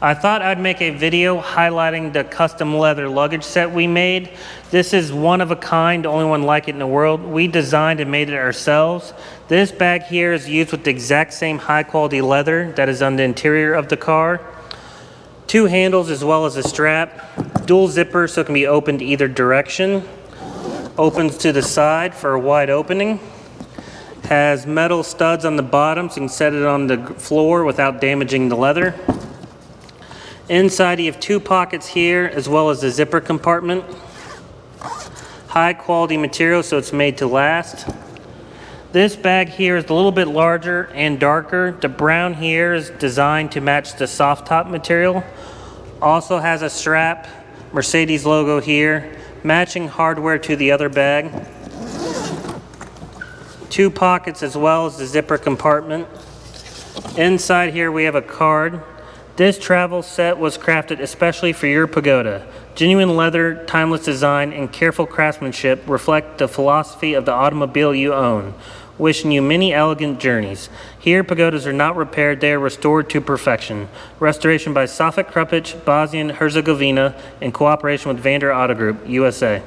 I thought I'd make a video highlighting the custom leather luggage set we made. This is one of a kind, the only one like it in the world. We designed and made it ourselves. This bag here is used with the exact same high quality leather that is on the interior of the car. 2 handles as well as a strap. Dual zipper so it can be opened either direction. Opens to the side for a wide opening. Has metal studs on the bottom so you can set it on the floor without damaging the leather. Inside you have 2 pockets here as well as a zipper compartment. High quality material so it's made to last. This bag here is a little bit larger and darker. The brown here is designed to match the soft top material. Also has a strap, Mercedes logo here, matching hardware to the other bag. 2 pockets as well as the zipper compartment. Inside here we have a card. This travel set was crafted especially for your Pagoda. Genuine leather, timeless design, and careful craftsmanship reflect the philosophy of the automobile you own. Wishing you many elegant journeys. Here, Pagodas are not repaired, they are restored to perfection. Restoration by Sofik Krupic, Bosnia and Herzegovina, in cooperation with Vander Auto Group, USA.